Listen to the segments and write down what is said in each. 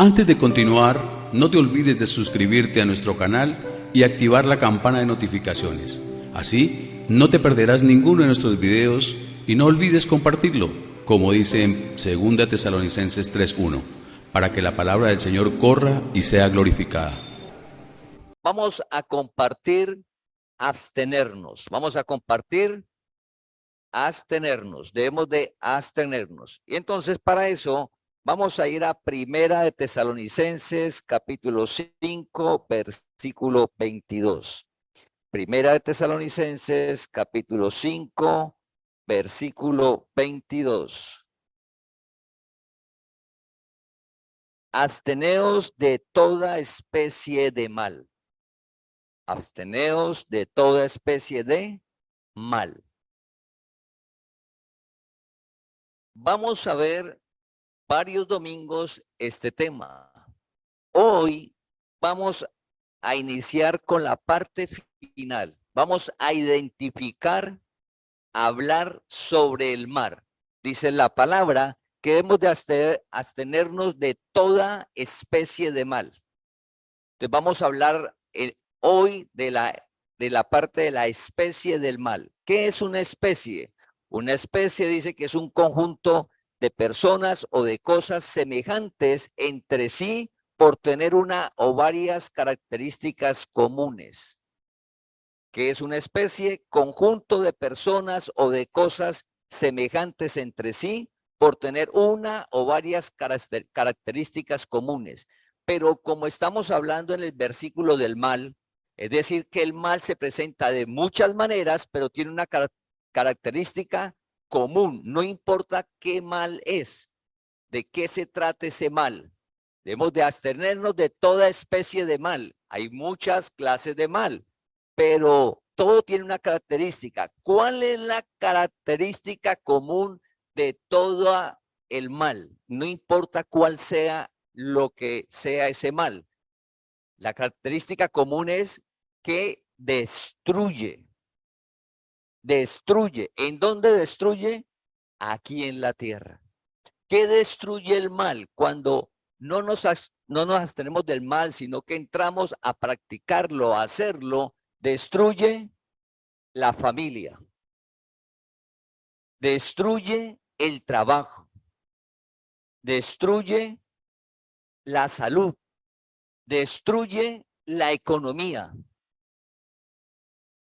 Antes de continuar, no te olvides de suscribirte a nuestro canal y activar la campana de notificaciones. Así, no te perderás ninguno de nuestros videos y no olvides compartirlo, como dice en 2 Tesalonicenses 3:1, para que la palabra del Señor corra y sea glorificada. Vamos a compartir abstenernos. Vamos a compartir abstenernos. Debemos de abstenernos. Y entonces para eso vamos a ir a 1 Tesalonicenses capítulo 5, versículo 22. 1 Tesalonicenses capítulo 5, versículo 22. Absteneos de toda especie de mal. Absteneos de toda especie de mal. Vamos a ver varios domingos este tema. Hoy vamos a iniciar con la parte final. Vamos a identificar, hablar sobre el mar. Dice la palabra que debemos de abstenernos de toda especie de mal. Entonces vamos a hablar hoy de la parte de la especie del mal. ¿Qué es una especie? Una especie dice que es un conjunto de personas o de cosas semejantes entre sí por tener una o varias características comunes. ¿Qué es una especie? Conjunto de personas o de cosas semejantes entre sí por tener una o varias características comunes. Pero como estamos hablando en el versículo del mal, es decir, que el mal se presenta de muchas maneras, pero tiene una característica común. No importa qué mal es, de qué se trata ese mal. Debemos de abstenernos de toda especie de mal. Hay muchas clases de mal, pero todo tiene una característica. ¿Cuál es la característica común de todo el mal? No importa cuál sea lo que sea ese mal. La característica común es que destruye. Destruye. ¿En dónde destruye? Aquí en la tierra. ¿Qué destruye el mal? Cuando no nos abstenemos del mal, sino que entramos a practicarlo, a hacerlo, destruye la familia, destruye el trabajo, destruye la salud, destruye la economía.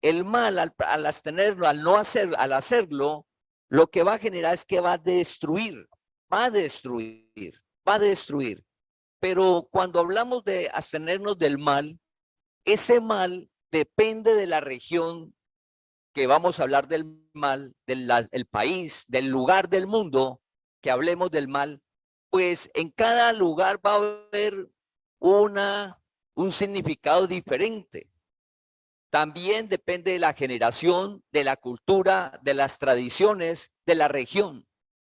El mal, al abstenerlo, al hacerlo, lo que va a generar es que va a destruir, va a destruir, va a destruir. Pero cuando hablamos de abstenernos del mal, ese mal depende de la región que vamos a hablar del mal, del país, del lugar del mundo, que hablemos del mal, pues en cada lugar va a haber un significado diferente. También depende de la generación, de la cultura, de las tradiciones, de la región.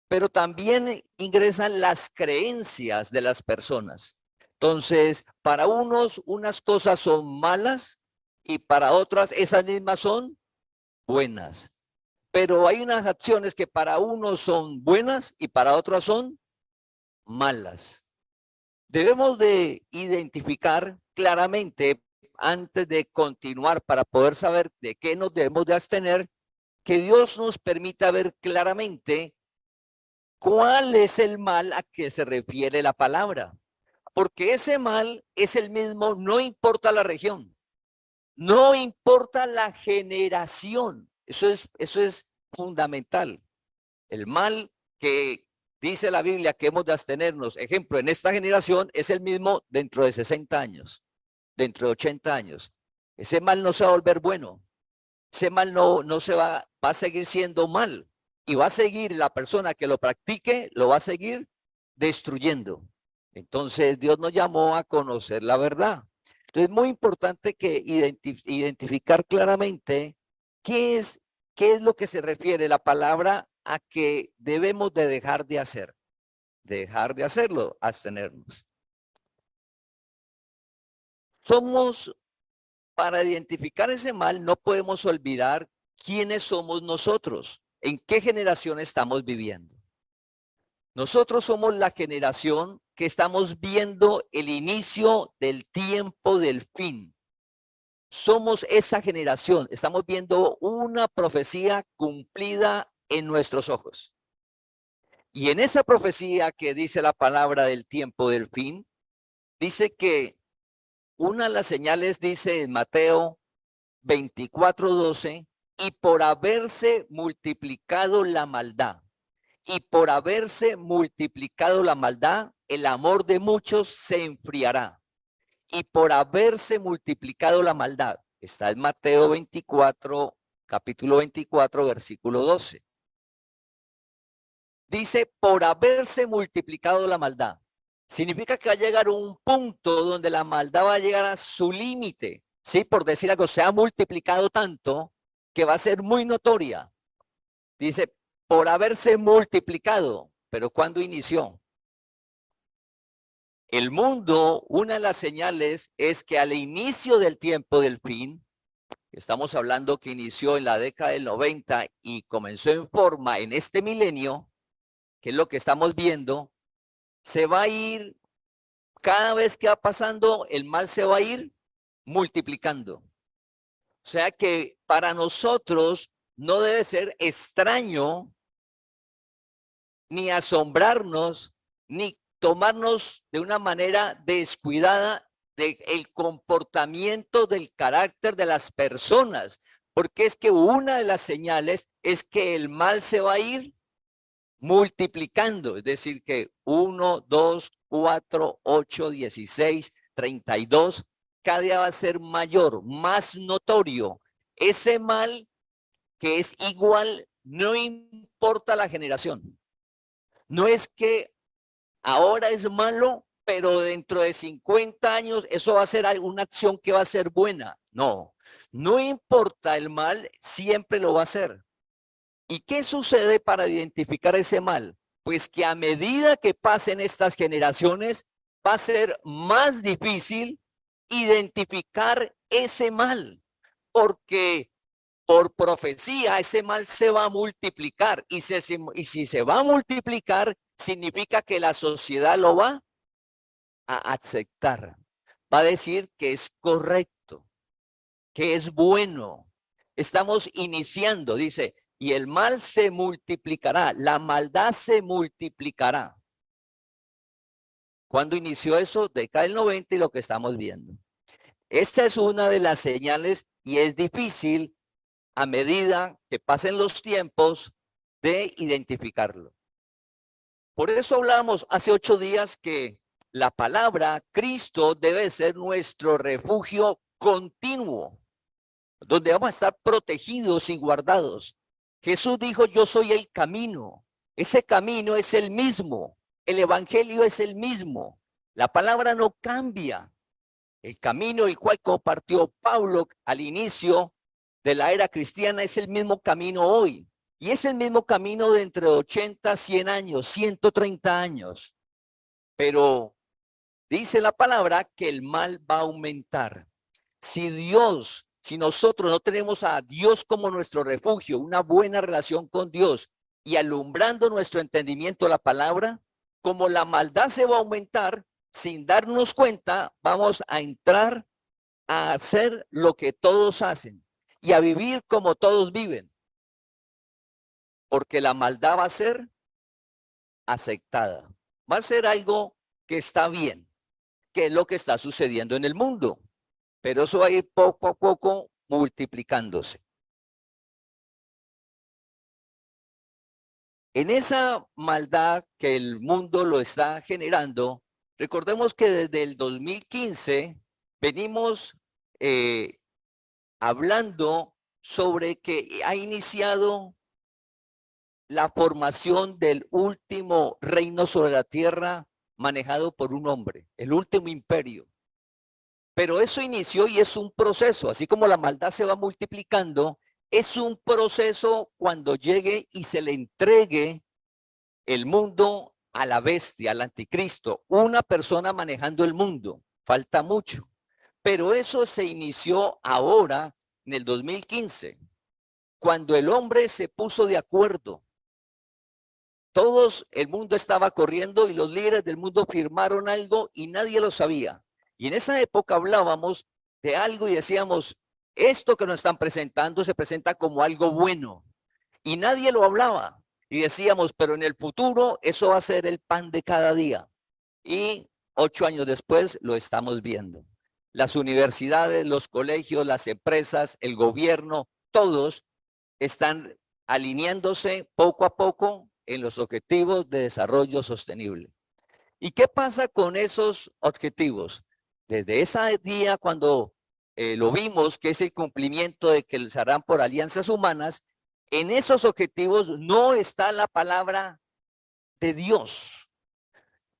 Pero también ingresan las creencias de las personas. Entonces, para unos, unas cosas son malas y para otras, esas mismas son buenas. Pero hay unas acciones que para unos son buenas y para otras son malas. Debemos de identificar claramente antes de continuar para poder saber de qué nos debemos de abstener, que Dios nos permita ver claramente cuál es el mal a que se refiere la palabra. Porque ese mal es el mismo, no importa la región, no importa la generación. Eso es fundamental. El mal que dice la Biblia que hemos de abstenernos, ejemplo, en esta generación es el mismo dentro de 60 años, dentro de 80 años. Ese mal no se va a volver bueno. Ese mal no se va a seguir siendo mal. Y va a seguir la persona que lo practique, lo va a seguir destruyendo. Entonces Dios nos llamó a conocer la verdad. Entonces es muy importante que identificar claramente qué es lo que se refiere la palabra a que debemos de dejar de hacer. Dejar de hacerlo, abstenernos. Para identificar ese mal, no podemos olvidar quiénes somos nosotros, en qué generación estamos viviendo. Nosotros somos la generación que estamos viendo el inicio del tiempo del fin. Somos esa generación, estamos viendo una profecía cumplida en nuestros ojos. Y en esa profecía que dice la palabra del tiempo del fin, dice que una de las señales dice en Mateo 24:12, y por haberse multiplicado la maldad, y por haberse multiplicado la maldad, el amor de muchos se enfriará. Y por haberse multiplicado la maldad, está en Mateo 24, capítulo 24, versículo 12. Dice, por haberse multiplicado la maldad. Significa que va a llegar un punto donde la maldad va a llegar a su límite. Sí, por decir algo, se ha multiplicado tanto que va a ser muy notoria. Dice, por haberse multiplicado. Pero ¿cuándo inició? El mundo, una de las señales es que al inicio del tiempo del fin, estamos hablando que inició en la década del 90 y comenzó en forma en este milenio, que es lo que estamos viendo, se va a ir, cada vez que va pasando, el mal se va a ir multiplicando. O sea que para nosotros no debe ser extraño, ni asombrarnos, ni tomarnos de una manera descuidada del comportamiento, del carácter de las personas, porque es que una de las señales es que el mal se va a ir multiplicando, es decir, que 1, 2, 4, 8, 16, 32, cada día va a ser mayor, más notorio. Ese mal que es igual, no importa la generación. No es que ahora es malo, pero dentro de 50 años eso va a ser alguna acción que va a ser buena. No, no importa el mal, siempre lo va a hacer. ¿Y qué sucede para identificar ese mal? Pues que a medida que pasen estas generaciones, va a ser más difícil identificar ese mal, porque por profecía ese mal se va a multiplicar y si se va a multiplicar, significa que la sociedad lo va a aceptar. Va a decir que es correcto, que es bueno. Estamos iniciando, dice, y el mal se multiplicará, la maldad se multiplicará. ¿Cuándo inició eso? Década del 90 y lo que estamos viendo. Esta es una de las señales y es difícil a medida que pasen los tiempos de identificarlo. Por eso hablamos hace 8 días que la palabra Cristo debe ser nuestro refugio continuo, donde vamos a estar protegidos y guardados. Jesús dijo, yo soy el camino. Ese camino es el mismo. El evangelio es el mismo. La palabra no cambia. El camino el cual compartió Pablo al inicio de la era cristiana es el mismo camino hoy. Y es el mismo camino de entre 80, 100 años, 130 años. Pero dice la palabra que el mal va a aumentar. Si nosotros no tenemos a Dios como nuestro refugio, una buena relación con Dios y alumbrando nuestro entendimiento de la palabra, como la maldad se va a aumentar, sin darnos cuenta, vamos a entrar a hacer lo que todos hacen y a vivir como todos viven. Porque la maldad va a ser aceptada. Va a ser algo que está bien, que es lo que está sucediendo en el mundo. Pero eso va a ir poco a poco multiplicándose. En esa maldad que el mundo lo está generando, recordemos que desde el 2015 venimos hablando sobre que ha iniciado la formación del último reino sobre la tierra manejado por un hombre, el último imperio. Pero eso inició y es un proceso, así como la maldad se va multiplicando, es un proceso cuando llegue y se le entregue el mundo a la bestia, al anticristo, una persona manejando el mundo. Falta mucho, pero eso se inició ahora en el 2015, cuando el hombre se puso de acuerdo el mundo estaba corriendo y los líderes del mundo firmaron algo y nadie lo sabía. Y en esa época hablábamos de algo y decíamos, esto que nos están presentando se presenta como algo bueno. Y nadie lo hablaba. Y decíamos, pero en el futuro eso va a ser el pan de cada día. Y 8 años después lo estamos viendo. Las universidades, los colegios, las empresas, el gobierno, todos están alineándose poco a poco en los objetivos de desarrollo sostenible. ¿Y qué pasa con esos objetivos? Desde ese día cuando lo vimos, que es el cumplimiento de que se harán por alianzas humanas, en esos objetivos no está la palabra de Dios.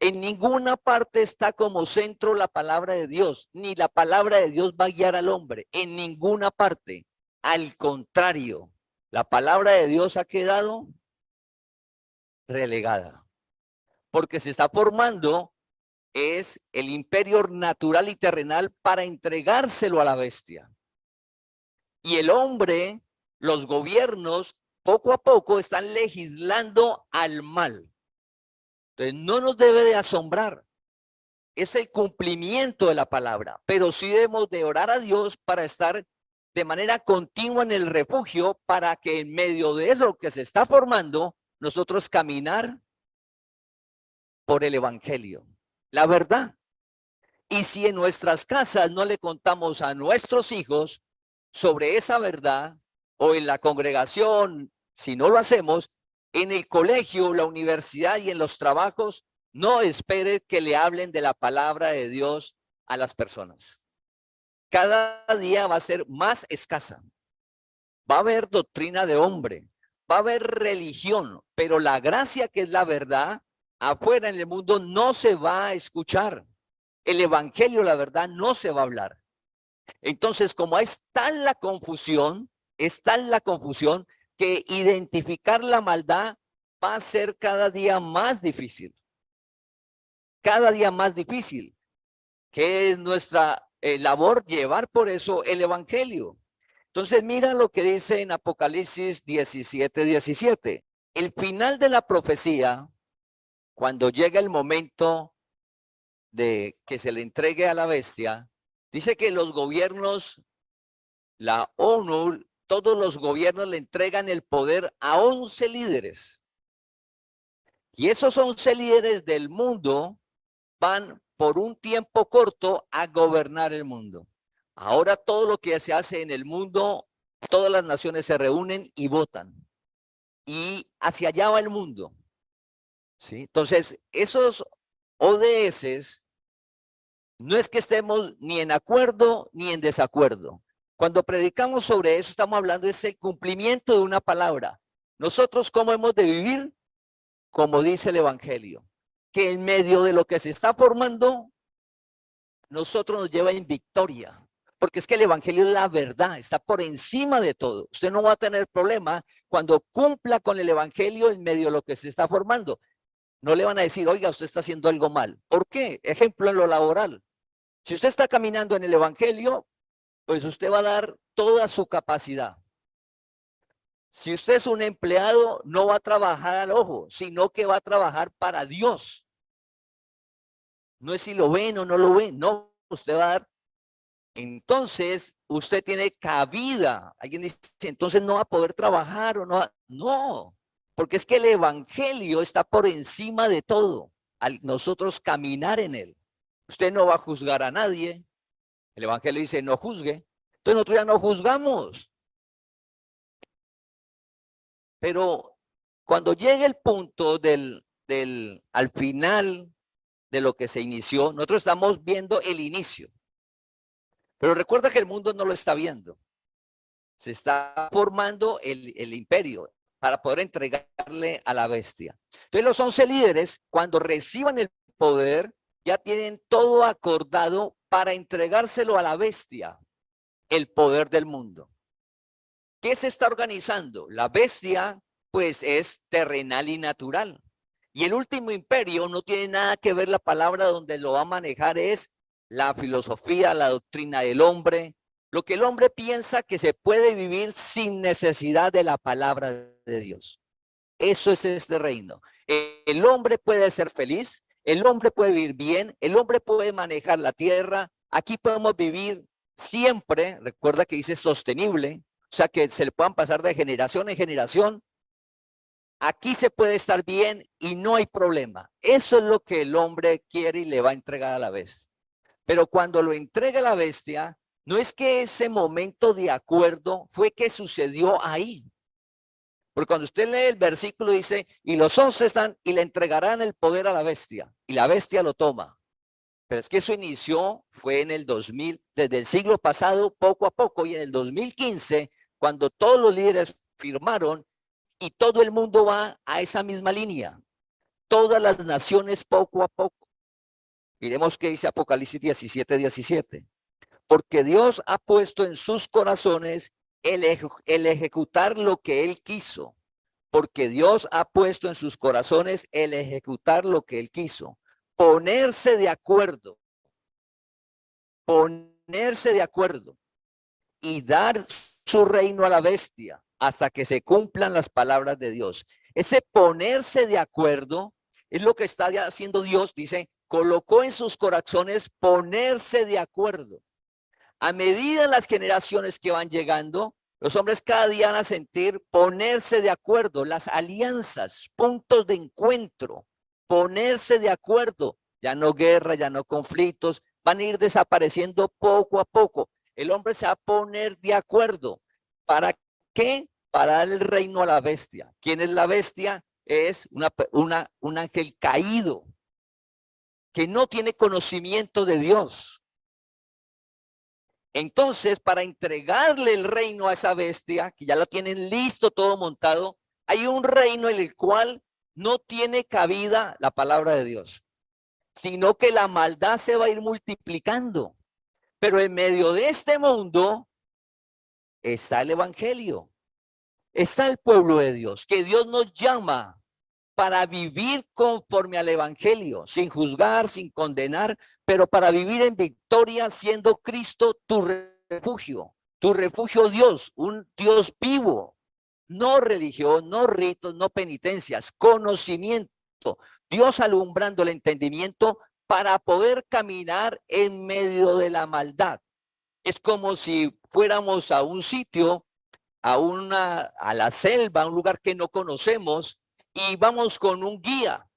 En ninguna parte está como centro la palabra de Dios, ni la palabra de Dios va a guiar al hombre, en ninguna parte. Al contrario, la palabra de Dios ha quedado relegada, porque se está formando es el imperio natural y terrenal para entregárselo a la bestia. Y el hombre, los gobiernos, poco a poco están legislando al mal. Entonces no nos debe de asombrar. Es el cumplimiento de la palabra, pero sí debemos de orar a Dios para estar de manera continua en el refugio para que en medio de eso que se está formando, nosotros caminar por el evangelio, la verdad. Y si en nuestras casas no le contamos a nuestros hijos sobre esa verdad, o en la congregación, si no lo hacemos, en el colegio, la universidad y en los trabajos, no espere que le hablen de la palabra de Dios a las personas. Cada día va a ser más escasa. Va a haber doctrina de hombre, va a haber religión, pero la gracia que es la verdad, afuera en el mundo no se va a escuchar. El evangelio, la verdad, no se va a hablar. Entonces, como es tal la confusión, que identificar la maldad va a ser cada día más difícil. Cada día más difícil. Que es nuestra labor llevar por eso el evangelio. Entonces, mira lo que dice en Apocalipsis 17:17. El final de la profecía, cuando llega el momento de que se le entregue a la bestia, dice que los gobiernos, la ONU, todos los gobiernos le entregan el poder a 11 líderes. Y esos 11 líderes del mundo van por un tiempo corto a gobernar el mundo. Ahora todo lo que se hace en el mundo, todas las naciones se reúnen y votan. Y hacia allá va el mundo. ¿Sí? Entonces, esos ODS no es que estemos ni en acuerdo ni en desacuerdo. Cuando predicamos sobre eso, estamos hablando de ese cumplimiento de una palabra. Nosotros, ¿cómo hemos de vivir? Como dice el Evangelio, que en medio de lo que se está formando, nosotros nos lleva en victoria. Porque es que el Evangelio es la verdad, está por encima de todo. Usted no va a tener problema cuando cumpla con el Evangelio en medio de lo que se está formando. No le van a decir, oiga, usted está haciendo algo mal. ¿Por qué? Ejemplo en lo laboral. Si usted está caminando en el Evangelio, pues usted va a dar toda su capacidad. Si usted es un empleado, no va a trabajar al ojo, sino que va a trabajar para Dios. No es si lo ven o no lo ven, no, usted va a dar. Entonces, usted tiene cabida. Alguien dice, entonces no va a poder trabajar o no. No, porque es que el Evangelio está por encima de todo, al nosotros caminar en él. Usted no va a juzgar a nadie. El Evangelio dice, no juzgue. Entonces nosotros ya no juzgamos. Pero cuando llegue el punto al final de lo que se inició, nosotros estamos viendo el inicio. Pero recuerda que el mundo no lo está viendo. Se está formando el imperio para poder entregarle a la bestia. Entonces los 11 líderes, cuando reciban el poder, ya tienen todo acordado para entregárselo a la bestia, el poder del mundo. ¿Qué se está organizando? La bestia, pues, es terrenal y natural. Y el último imperio no tiene nada que ver, la palabra donde lo va a manejar es la filosofía, la doctrina del hombre, lo que el hombre piensa que se puede vivir sin necesidad de la palabra de Dios. Eso es este reino. El hombre puede ser feliz, el hombre puede vivir bien, el hombre puede manejar la tierra. Aquí podemos vivir siempre, recuerda que dice sostenible, o sea que se le puedan pasar de generación en generación. Aquí se puede estar bien y no hay problema. Eso es lo que el hombre quiere y le va a entregar a la bestia. Pero cuando lo entrega a la bestia, no es que ese momento de acuerdo fue que sucedió ahí. Porque cuando usted lee el versículo dice, y los 11 están y le entregarán el poder a la bestia, y la bestia lo toma. Pero es que eso inició, fue en el 2000, desde el siglo pasado, poco a poco, y en el 2015, cuando todos los líderes firmaron, y todo el mundo va a esa misma línea. Todas las naciones poco a poco. Miremos qué dice Apocalipsis 17:17. Porque Dios ha puesto en sus corazones el ejecutar lo que Él quiso. Porque Dios ha puesto en sus corazones el ejecutar lo que Él quiso. Ponerse de acuerdo. Ponerse de acuerdo. Y dar su reino a la bestia hasta que se cumplan las palabras de Dios. Ese ponerse de acuerdo es lo que está haciendo Dios. Dice, colocó en sus corazones ponerse de acuerdo. A medida de las generaciones que van llegando, los hombres cada día van a sentir ponerse de acuerdo, las alianzas, puntos de encuentro, ponerse de acuerdo. Ya no guerra, ya no conflictos, van a ir desapareciendo poco a poco. El hombre se va a poner de acuerdo. ¿Para qué? Para dar el reino a la bestia. ¿Quién es la bestia? Es un ángel caído que no tiene conocimiento de Dios. Entonces, para entregarle el reino a esa bestia, que ya lo tienen listo, todo montado, hay un reino en el cual no tiene cabida la palabra de Dios, sino que la maldad se va a ir multiplicando. Pero en medio de este mundo está el evangelio, está el pueblo de Dios, que Dios nos llama para vivir conforme al evangelio, sin juzgar, sin condenar, pero para vivir en victoria, siendo Cristo tu refugio Dios, un Dios vivo, no religión, no ritos, no penitencias, conocimiento, Dios alumbrando el entendimiento para poder caminar en medio de la maldad. Es como si fuéramos a un sitio, a la selva, a un lugar que no conocemos, y vamos con un guía.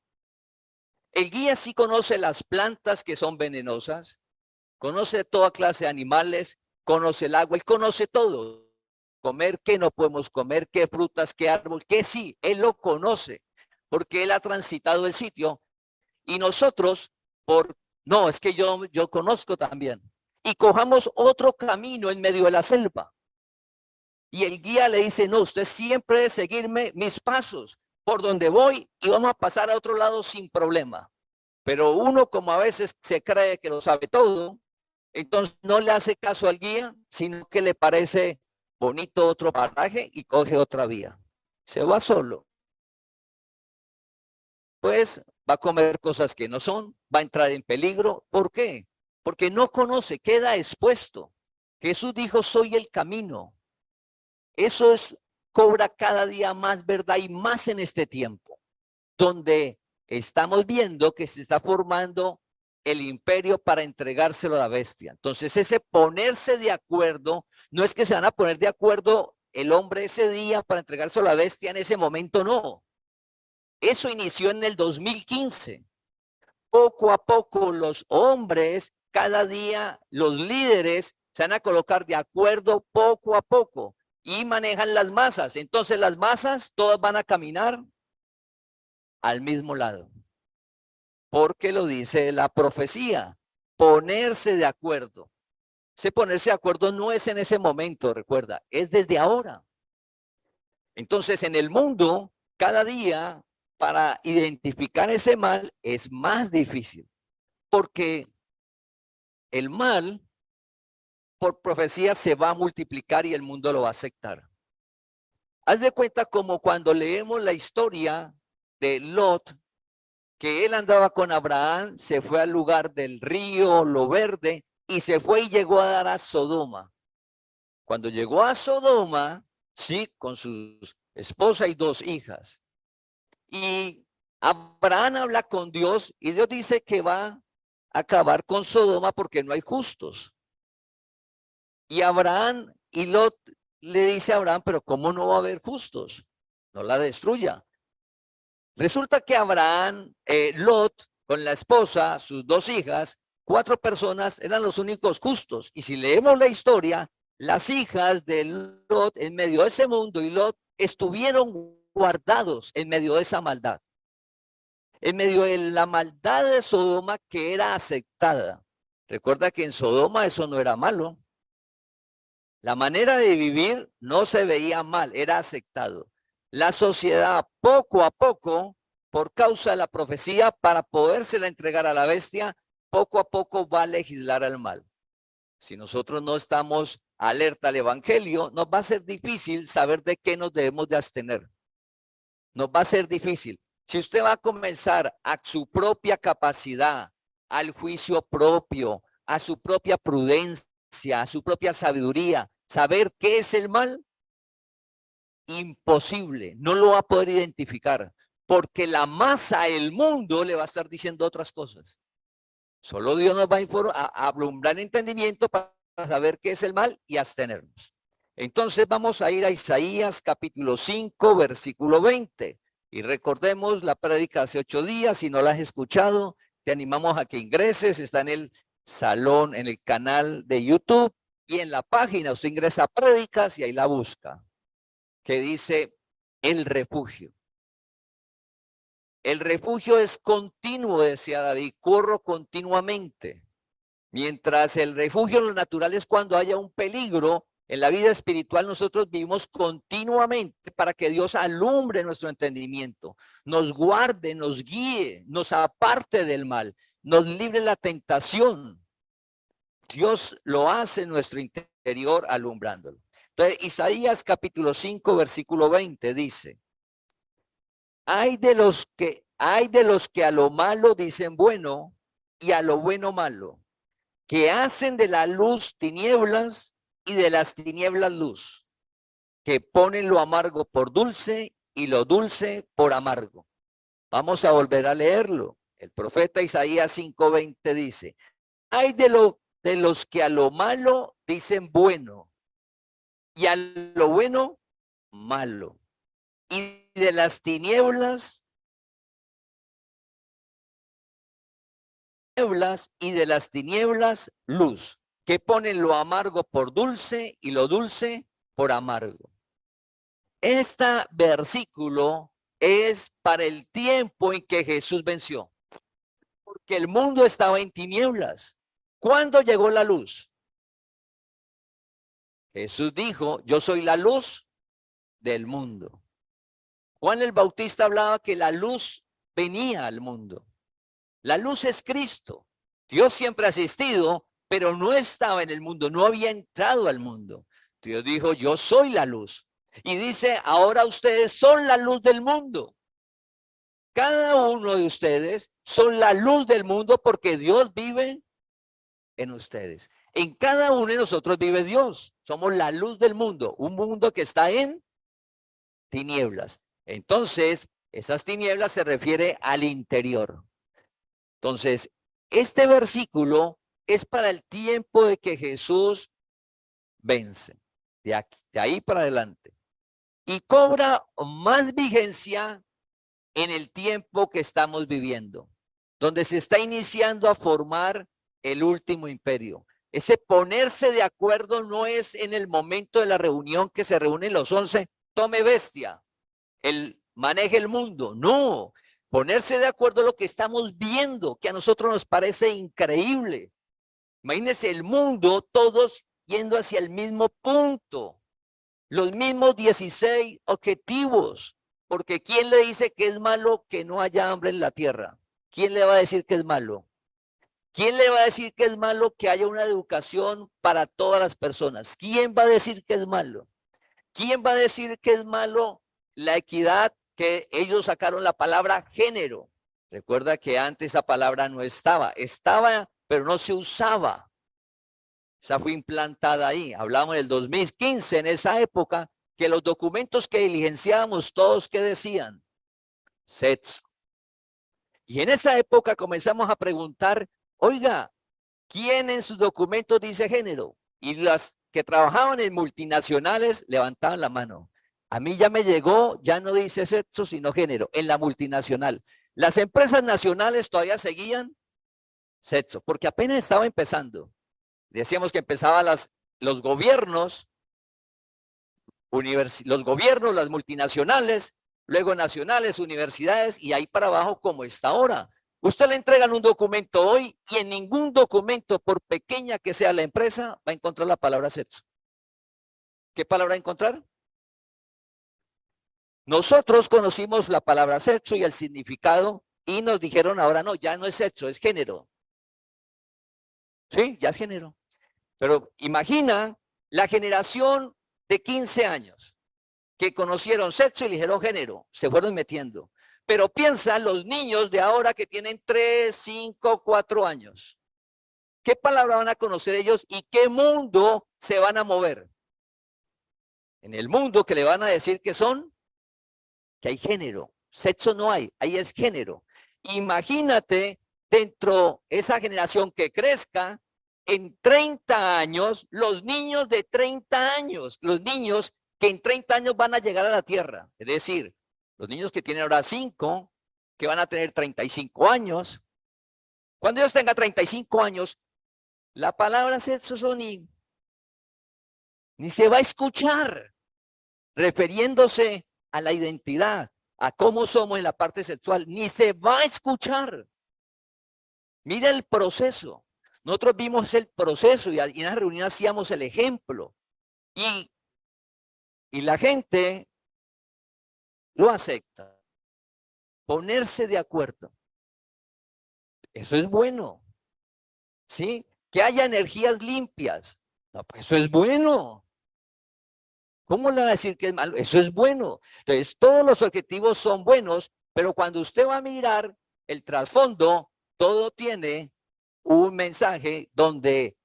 El guía sí conoce las plantas que son venenosas, conoce toda clase de animales, conoce el agua, él conoce todo. Comer, qué no podemos comer, qué frutas, qué árbol, qué sí, él lo conoce, porque él ha transitado el sitio. Y nosotros, no, es que yo conozco también. Y cojamos otro camino en medio de la selva. Y el guía le dice, no, usted siempre debe seguirme mis pasos por donde voy y vamos a pasar a otro lado sin problema. Pero uno, como a veces se cree que lo sabe todo, entonces no le hace caso al guía, sino que le parece bonito otro paraje y coge otra vía. Se va solo. Pues va a comer cosas que no son, va a entrar en peligro. ¿Por qué? Porque no conoce, queda expuesto. Jesús dijo, soy el camino. Eso cobra cada día más verdad y más en este tiempo, donde estamos viendo que se está formando el imperio para entregárselo a la bestia. Entonces, ese ponerse de acuerdo, no es que se van a poner de acuerdo el hombre ese día para entregárselo a la bestia en ese momento, no. Eso inició en el 2015. Poco a poco los hombres, cada día los líderes se van a colocar de acuerdo poco a poco y manejan las masas. Entonces las masas todas van a caminar al mismo lado. Porque lo dice la profecía, ponerse de acuerdo. Ese ponerse de acuerdo no es en ese momento, recuerda, es desde ahora. Entonces en el mundo, cada día, para identificar ese mal es más difícil. Porque el mal, por profecía, se va a multiplicar y el mundo lo va a aceptar. Haz de cuenta como cuando leemos la historia de Lot, que él andaba con Abraham, se fue al lugar del río, lo verde, y se fue y llegó a dar a Sodoma. Cuando llegó a Sodoma, sí, con su esposa y 2 hijas. Y Abraham habla con Dios y Dios dice que va a acabar con Sodoma porque no hay justos. Y Abraham y Lot le dice a Abraham, pero ¿cómo no va a haber justos? No la destruya. Resulta que Abraham, Lot, con la esposa, sus dos hijas, 4 personas eran los únicos justos. Y si leemos la historia, las hijas de Lot en medio de ese mundo y Lot estuvieron guardados en medio de esa maldad. En medio de la maldad de Sodoma que era aceptada. Recuerda que en Sodoma eso no era malo. La manera de vivir no se veía mal, era aceptado. La sociedad poco a poco, por causa de la profecía, para podérsela entregar a la bestia, poco a poco va a legislar al mal. Si nosotros no estamos alerta al evangelio, nos va a ser difícil saber de qué nos debemos de abstener. Nos va a ser difícil. Si usted va a comenzar a su propia capacidad, al juicio propio, a su propia prudencia, a su propia sabiduría, saber qué es el mal, imposible, no lo va a poder identificar, porque la masa, el mundo, le va a estar diciendo otras cosas. Solo Dios nos va a alumbrar entendimiento para saber qué es el mal y abstenernos. Entonces vamos a ir a Isaías capítulo 5, versículo 20. Y recordemos la prédica hace 8 días, si no la has escuchado, te animamos a que ingreses, está en el salón, en el canal de YouTube y en la página, usted ingresa a prédicas y ahí la busca, que dice el refugio. El refugio es continuo, decía David, corro continuamente. Mientras el refugio en lo natural es cuando haya un peligro, en la vida espiritual nosotros vivimos continuamente para que Dios alumbre nuestro entendimiento, nos guarde, nos guíe, nos aparte del mal, nos libre la tentación. Dios lo hace en nuestro interior alumbrándolo. Entonces, Isaías capítulo 5, versículo 20 dice, hay de los que a lo malo dicen bueno y a lo bueno malo, que hacen de la luz tinieblas y de las tinieblas luz, que ponen lo amargo por dulce y lo dulce por amargo. Vamos a volver a leerlo. El profeta Isaías 5:20 dice, hay de los que a lo malo dicen bueno y a lo bueno malo, y de las tinieblas y de las tinieblas luz, que ponen lo amargo por dulce y lo dulce por amargo. Este versículo es para el tiempo en que Jesús venció, porque el mundo estaba en tinieblas. ¿Cuándo llegó la luz? Jesús dijo, yo soy la luz del mundo. Juan el Bautista hablaba que la luz venía al mundo. La luz es Cristo. Dios siempre ha existido, pero no estaba en el mundo, no había entrado al mundo. Dios dijo, yo soy la luz. Y dice, ahora ustedes son la luz del mundo. Cada uno de ustedes son la luz del mundo porque Dios vive en ustedes. En cada uno de nosotros vive Dios. Somos la luz del mundo, un mundo que está en tinieblas. Entonces, esas tinieblas se refiere al interior. Entonces, este versículo es para el tiempo de que Jesús vence, de ahí para adelante. Y cobra más vigencia en el tiempo que estamos viviendo, donde se está iniciando a formar el último imperio. Ese ponerse de acuerdo no es en el momento de la reunión que se reúnen los 11, tome bestia, maneje el mundo. No, ponerse de acuerdo a lo que estamos viendo, que a nosotros nos parece increíble. Imagínense el mundo, todos yendo hacia el mismo punto, los mismos 16 objetivos, porque ¿quién le dice que es malo que no haya hambre en la tierra? ¿Quién le va a decir que es malo? ¿Quién le va a decir que es malo que haya una educación para todas las personas? ¿Quién va a decir que es malo? ¿Quién va a decir que es malo la equidad, que ellos sacaron la palabra género? Recuerda que antes esa palabra no estaba, pero no se usaba. Esa fue implantada ahí. Hablamos del 2015, en esa época, que los documentos que diligenciábamos todos, ¿qué decían? Sexo. Y en esa época comenzamos a preguntar, oiga, ¿quién en sus documentos dice género? Y las que trabajaban en multinacionales levantaban la mano. A mí ya me llegó, ya no dice sexo, sino género, en la multinacional. Las empresas nacionales todavía seguían sexo, porque apenas estaba empezando. Decíamos que empezaban los gobiernos, los gobiernos, las multinacionales, luego nacionales, universidades, y ahí para abajo como está ahora. Usted le entregan un documento hoy y en ningún documento, por pequeña que sea la empresa, va a encontrar la palabra sexo. ¿Qué palabra encontrar? Nosotros conocimos la palabra sexo y el significado y nos dijeron ahora no, ya no es sexo, es género. Sí, ya es género. Pero imagina la generación de 15 años que conocieron sexo y dijeron género, se fueron metiendo. Pero piensa los niños de ahora que tienen 3, 5, 4 años. ¿Qué palabra van a conocer ellos y qué mundo se van a mover? En el mundo que le van a decir que son, que hay género. Sexo no hay, ahí es género. Imagínate dentro de esa generación que crezca, en 30 años, los niños de 30 años, los niños que en 30 años van a llegar a la tierra. Es decir, los niños que tienen ahora 5, que van a tener 35 años. Cuando ellos tengan 35 años, la palabra sexo ni se va a escuchar, refiriéndose a la identidad, a cómo somos en la parte sexual, ni se va a escuchar. Mira el proceso. Nosotros vimos el proceso y en la reunión hacíamos el ejemplo. Y la gente lo acepta. Ponerse de acuerdo. Eso es bueno. ¿Sí? Que haya energías limpias. No, pues eso es bueno. ¿Cómo le va a decir que es malo? Eso es bueno. Entonces, todos los objetivos son buenos, pero cuando usted va a mirar el trasfondo, todo tiene un mensaje donde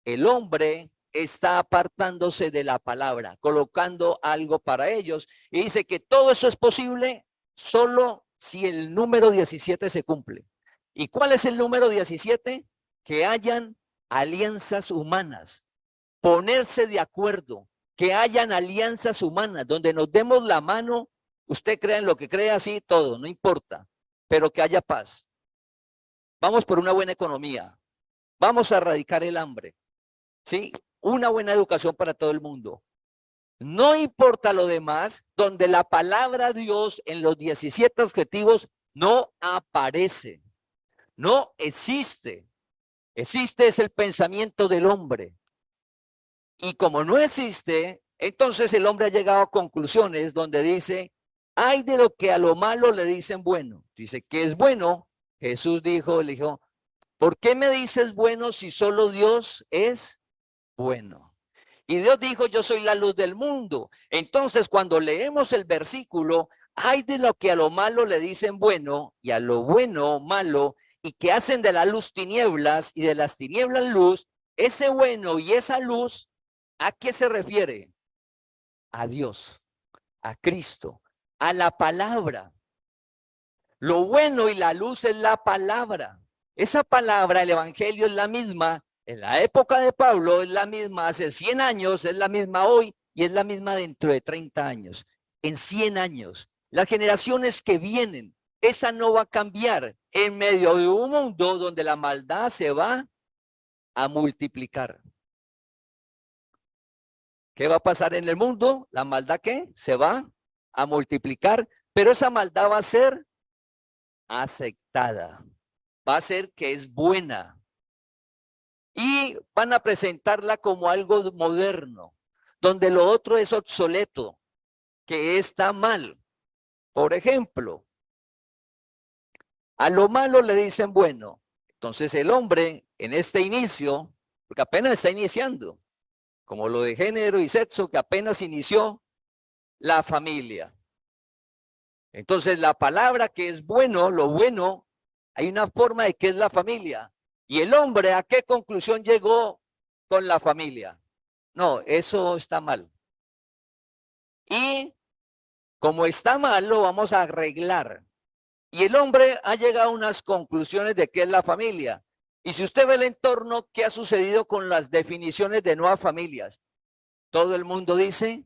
el hombre está apartándose de la palabra, colocando algo para ellos, y dice que todo eso es posible solo si el número 17 se cumple. ¿Y cuál es el número 17? Que hayan alianzas humanas, ponerse de acuerdo, que hayan alianzas humanas, donde nos demos la mano, usted crea en lo que crea, sí, todo, no importa, pero que haya paz. Vamos por una buena economía, vamos a erradicar el hambre, ¿sí? Una buena educación para todo el mundo. No importa lo demás, donde la palabra Dios en los 17 objetivos no aparece, no existe. Existe es el pensamiento del hombre. Y como no existe, entonces el hombre ha llegado a conclusiones donde dice, hay de lo que a lo malo le dicen bueno. Dice, ¿qué es bueno? Jesús dijo, le dijo, ¿por qué me dices bueno si solo Dios es bueno? Y Dios dijo, yo soy la luz del mundo. Entonces, cuando leemos el versículo, hay de lo que a lo malo le dicen bueno y a lo bueno malo, y que hacen de la luz tinieblas y de las tinieblas luz, ese bueno y esa luz, ¿a qué se refiere? A Dios, a Cristo, a la palabra. Lo bueno y la luz es la palabra. Esa palabra, el evangelio es la misma. En la época de Pablo es la misma hace 100 años, es la misma hoy y es la misma dentro de 30 años. En 100 años, las generaciones que vienen, esa no va a cambiar en medio de un mundo donde la maldad se va a multiplicar. ¿Qué va a pasar en el mundo? La maldad ¿qué? Se va a multiplicar, pero esa maldad va a ser aceptada. Va a ser que es buena. Y van a presentarla como algo moderno, donde lo otro es obsoleto, que está mal. Por ejemplo, a lo malo le dicen bueno. Entonces el hombre en este inicio, porque apenas está iniciando, como lo de género y sexo, que apenas inició la familia. Entonces la palabra que es bueno, lo bueno, hay una forma de que es la familia. Y el hombre, ¿a qué conclusión llegó con la familia? No, eso está mal. Y como está mal, lo vamos a arreglar. Y el hombre ha llegado a unas conclusiones de qué es la familia. Y si usted ve el entorno, ¿qué ha sucedido con las definiciones de nuevas familias? Todo el mundo dice,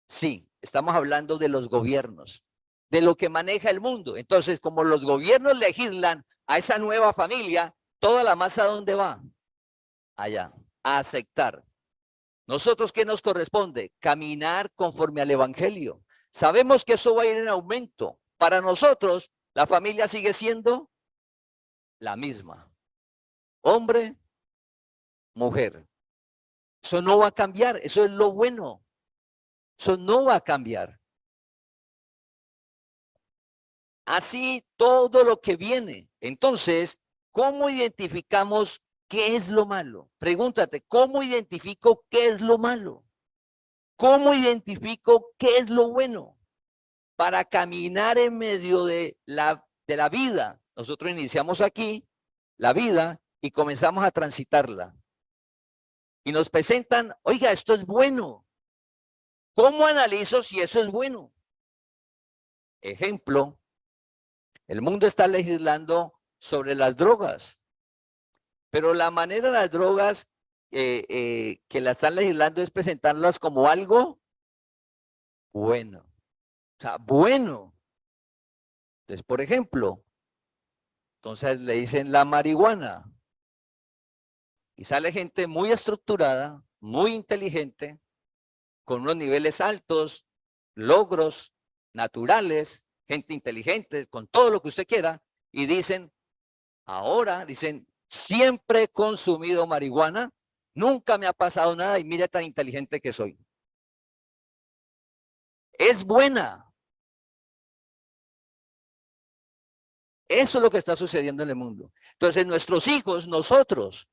sí, estamos hablando de los gobiernos, de lo que maneja el mundo. Entonces, como los gobiernos legislan a esa nueva familia, toda la masa, ¿a dónde va? Allá, a aceptar. ¿Nosotros qué nos corresponde? Caminar conforme al evangelio. Sabemos que eso va a ir en aumento. Para nosotros, la familia sigue siendo la misma. Hombre, mujer. Eso no va a cambiar. Eso es lo bueno. Eso no va a cambiar. Así todo lo que viene. Entonces, ¿cómo identificamos qué es lo malo? Pregúntate, ¿cómo identifico qué es lo malo? ¿Cómo identifico qué es lo bueno? Para caminar en medio de la vida. Nosotros iniciamos aquí la vida y comenzamos a transitarla. Y nos presentan, oiga, esto es bueno. ¿Cómo analizo si eso es bueno? Ejemplo, el mundo está legislando sobre las drogas, pero la manera de las drogas que la están legislando es presentarlas como algo bueno. O sea, bueno. Entonces, por ejemplo, entonces le dicen la marihuana. Y sale gente muy estructurada, muy inteligente, con unos niveles altos, logros naturales, gente inteligente, con todo lo que usted quiera, y dicen, ahora, dicen, siempre he consumido marihuana, nunca me ha pasado nada y mire tan inteligente que soy. Es buena. Eso es lo que está sucediendo en el mundo. Entonces, nuestros hijos, nosotros,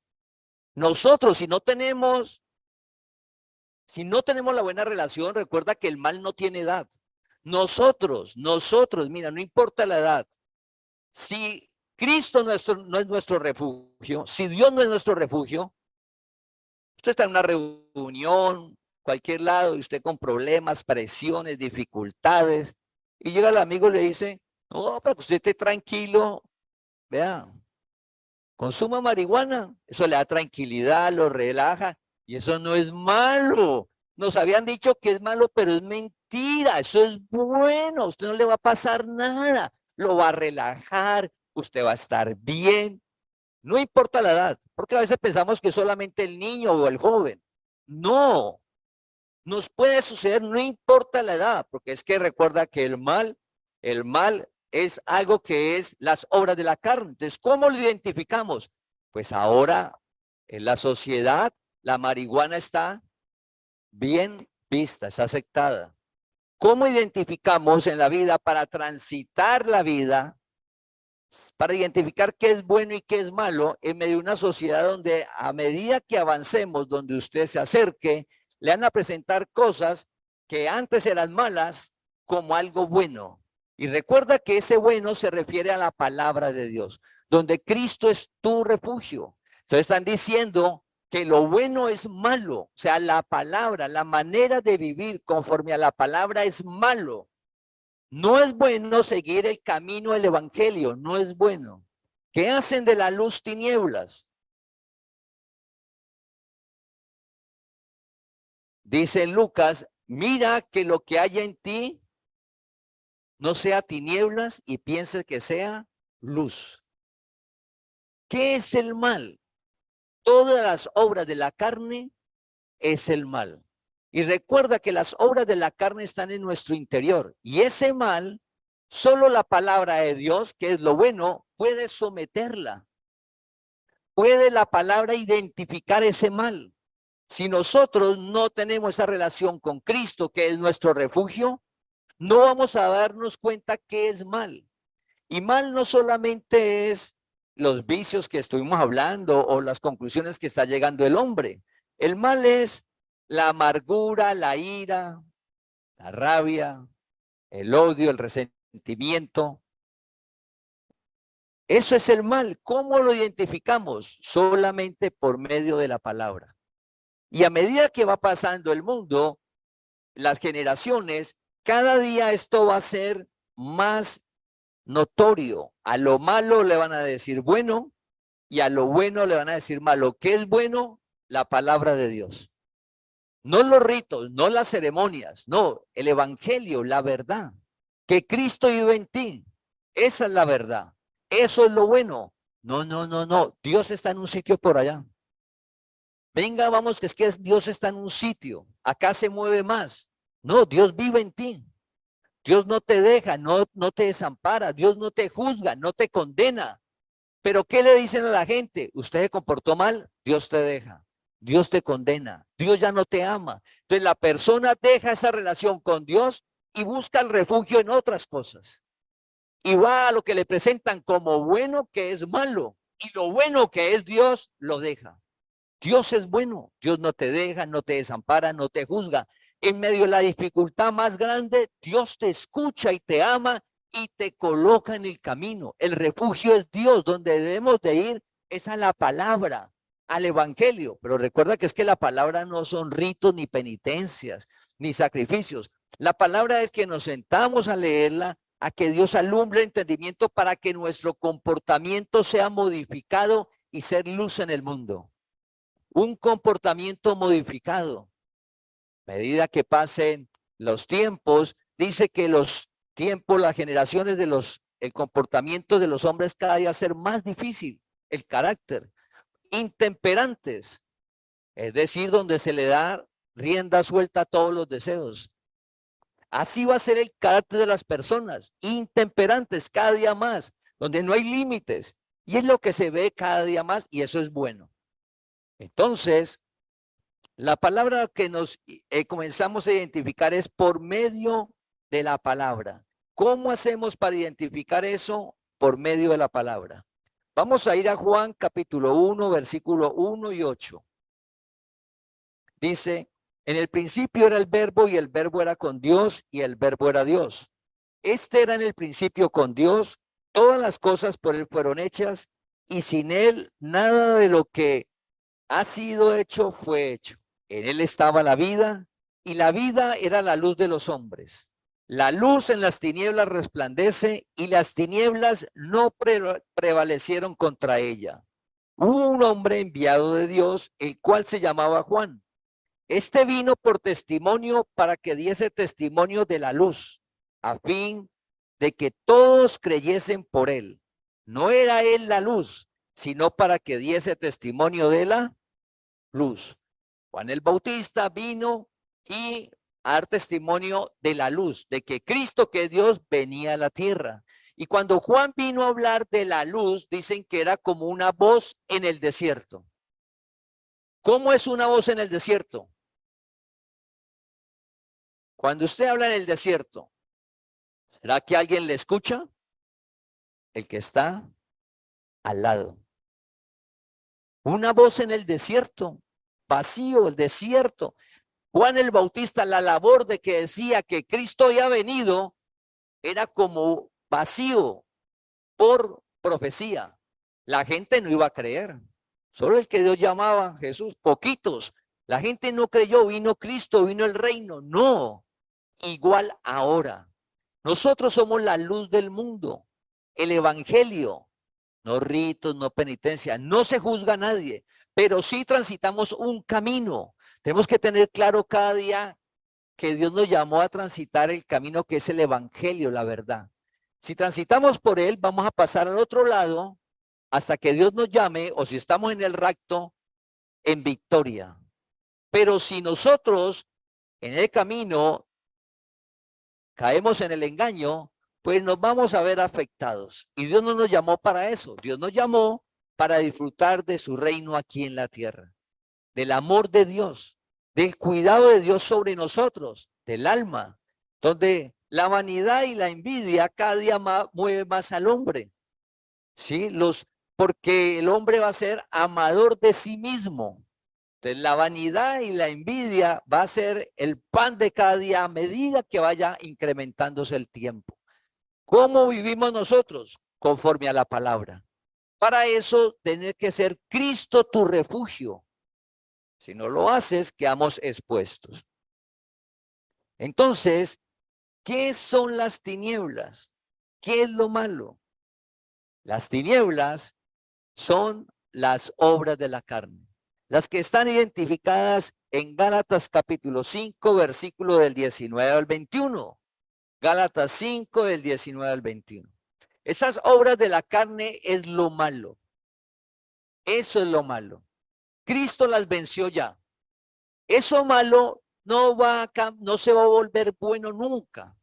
si no tenemos la buena relación, recuerda que el mal no tiene edad. Nosotros, mira, no importa la edad. Si Cristo no es nuestro refugio, si Dios no es nuestro refugio, usted está en una reunión, cualquier lado, y usted con problemas, presiones, dificultades, y llega el amigo y le dice, no, para que usted esté tranquilo, vea, consuma marihuana, eso le da tranquilidad, lo relaja, y eso no es malo. Nos habían dicho que es malo, pero es mentira, eso es bueno, a usted no le va a pasar nada, lo va a relajar, usted va a estar bien, no importa la edad, porque a veces pensamos que solamente el niño o el joven. No, nos puede suceder, no importa la edad, porque es que recuerda que el mal es algo que es las obras de la carne. Entonces, ¿cómo lo identificamos? Pues ahora en la sociedad la marihuana está bien vista, es aceptada. ¿Cómo identificamos en la vida para transitar la vida, para identificar qué es bueno y qué es malo en medio de una sociedad donde a medida que avancemos, donde usted se acerque, le van a presentar cosas que antes eran malas como algo bueno? Y recuerda que ese bueno se refiere a la palabra de Dios, donde Cristo es tu refugio. Entonces están diciendo que lo bueno es malo, o sea, la palabra, la manera de vivir conforme a la palabra es malo. No es bueno seguir el camino del evangelio, no es bueno. ¿Qué hacen de la luz tinieblas? Dice Lucas, mira que lo que haya en ti no sea tinieblas y piense que sea luz. ¿Qué es el mal? Todas las obras de la carne es el mal. Y recuerda que las obras de la carne están en nuestro interior. Y ese mal, solo la palabra de Dios, que es lo bueno, puede someterla. Puede la palabra identificar ese mal. Si nosotros no tenemos esa relación con Cristo, que es nuestro refugio, no vamos a darnos cuenta que es mal. Y mal no solamente es los vicios que estuvimos hablando o las conclusiones que está llegando el hombre. El mal es la amargura, la ira, la rabia, el odio, el resentimiento. Eso es el mal. ¿Cómo lo identificamos? Solamente por medio de la palabra. Y a medida que va pasando el mundo, las generaciones, cada día esto va a ser más notorio. A lo malo le van a decir bueno y a lo bueno le van a decir malo. ¿Qué es bueno? La palabra de Dios. No los ritos, no las ceremonias, no, el evangelio, la verdad. Que Cristo vive en ti. Esa es la verdad. Eso es lo bueno. No, no, no, no. Dios está en un sitio por allá. Venga, vamos, que es que Dios está en un sitio. Acá se mueve más. No, Dios vive en ti. Dios no te deja, no te desampara. Dios no te juzga, no te condena. Pero ¿qué le dicen a la gente? Usted se comportó mal, Dios te deja. Dios te condena. Dios ya no te ama. Entonces la persona deja esa relación con Dios y busca el refugio en otras cosas. Y va a lo que le presentan como bueno, que es malo. Y lo bueno que es Dios, lo deja. Dios es bueno. Dios no te deja, no te desampara, no te juzga. En medio de la dificultad más grande, Dios te escucha y te ama y te coloca en el camino. El refugio es Dios. Donde debemos de ir es a la palabra, al evangelio. Pero recuerda que es que la palabra no son ritos, ni penitencias, ni sacrificios. La palabra es que nos sentamos a leerla, a que Dios alumbre el entendimiento para que nuestro comportamiento sea modificado y ser luz en el mundo. Un comportamiento modificado. A medida que pasen los tiempos, dice que los tiempos, las generaciones el comportamiento de los hombres cada día va a ser más difícil, el carácter, intemperantes, es decir, donde se le da rienda suelta a todos los deseos. Así va a ser el carácter de las personas, intemperantes cada día más, donde no hay límites. Y es lo que se ve cada día más y eso es bueno. Entonces, la palabra que nos comenzamos a identificar es por medio de la palabra. ¿Cómo hacemos para identificar eso? Por medio de la palabra. Vamos a ir a Juan capítulo 1, versículo 1 y 8. Dice, en el principio era el verbo y el verbo era con Dios y el verbo era Dios. Este era en el principio con Dios, todas las cosas por él fueron hechas y sin él nada de lo que ha sido hecho fue hecho. En él estaba la vida y la vida era la luz de los hombres. La luz en las tinieblas resplandece y las tinieblas no prevalecieron contra ella. Hubo un hombre enviado de Dios, el cual se llamaba Juan. Este vino por testimonio para que diese testimonio de la luz, a fin de que todos creyesen por él. No era él la luz, sino para que diese testimonio de la luz. Juan el Bautista vino y a dar testimonio de la luz, de que Cristo, que es Dios, venía a la tierra. Y cuando Juan vino a hablar de la luz, dicen que era como una voz en el desierto. ¿Cómo es una voz en el desierto? Cuando usted habla en el desierto, ¿será que alguien le escucha? El que está al lado. Una voz en el desierto, vacío, el desierto. Juan el Bautista, la labor de que decía que Cristo había venido, era como vacío por profecía. La gente no iba a creer. Solo el que Dios llamaba Jesús, poquitos. La gente no creyó, vino Cristo, vino el reino. No, igual ahora. Nosotros somos la luz del mundo. El evangelio, no ritos, no penitencia, no se juzga a nadie, pero sí transitamos un camino. Tenemos que tener claro cada día que Dios nos llamó a transitar el camino que es el evangelio, la verdad. Si transitamos por él, vamos a pasar al otro lado hasta que Dios nos llame, o si estamos en el rapto, en victoria. Pero si nosotros en el camino caemos en el engaño, pues nos vamos a ver afectados. Y Dios no nos llamó para eso. Dios nos llamó para disfrutar de su reino aquí en la tierra, del amor de Dios, del cuidado de Dios sobre nosotros, del alma, donde la vanidad y la envidia cada día más mueve más al hombre. ¿Sí? Porque el hombre va a ser amador de sí mismo. Entonces, la vanidad y la envidia va a ser el pan de cada día a medida que vaya incrementándose el tiempo. ¿Cómo vivimos nosotros? Conforme a la palabra. Para eso, tener que ser Cristo tu refugio. Si no lo haces, quedamos expuestos. Entonces, ¿qué son las tinieblas? ¿Qué es lo malo? Las tinieblas son las obras de la carne, las que están identificadas en Gálatas capítulo 5, versículo del 19 al 21. Gálatas 5, del 19 al 21. Esas obras de la carne es lo malo. Eso es lo malo. Cristo las venció ya. Eso malo no se va a volver bueno nunca.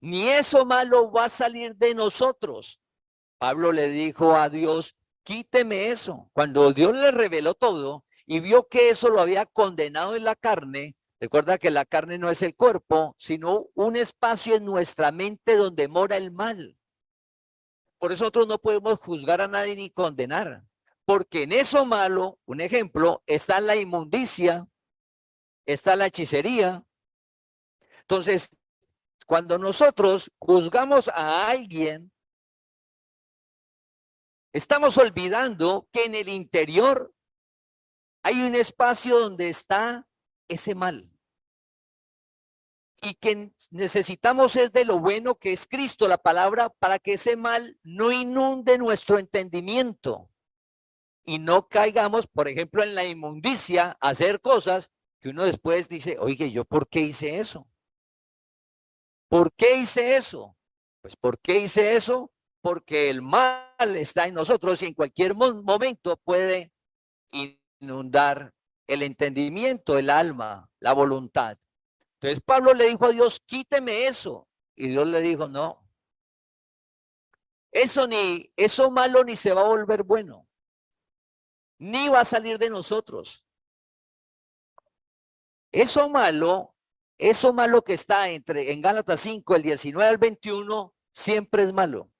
Ni eso malo va a salir de nosotros. Pablo le dijo a Dios, quíteme eso. Cuando Dios le reveló todo y vio que eso lo había condenado en la carne, recuerda que la carne no es el cuerpo, sino un espacio en nuestra mente donde mora el mal. Por eso nosotros no podemos juzgar a nadie ni condenar, porque en eso malo, un ejemplo, está la inmundicia, está la hechicería. Entonces, cuando nosotros juzgamos a alguien, estamos olvidando que en el interior hay un espacio donde está ese mal. Y que necesitamos es de lo bueno que es Cristo, la palabra, para que ese mal no inunde nuestro entendimiento. Y no caigamos, por ejemplo, en la inmundicia, a hacer cosas que uno después dice, oye, ¿yo por qué hice eso? ¿Por qué hice eso? Pues, ¿por qué hice eso? Porque el mal está en nosotros y en cualquier momento puede inundar el entendimiento, el alma, la voluntad. Entonces Pablo le dijo a Dios, quíteme eso. Y Dios le dijo, no. Eso malo ni se va a volver bueno. Ni va a salir de nosotros. Eso malo que está en Gálatas 5, el 19 al 21, siempre es malo.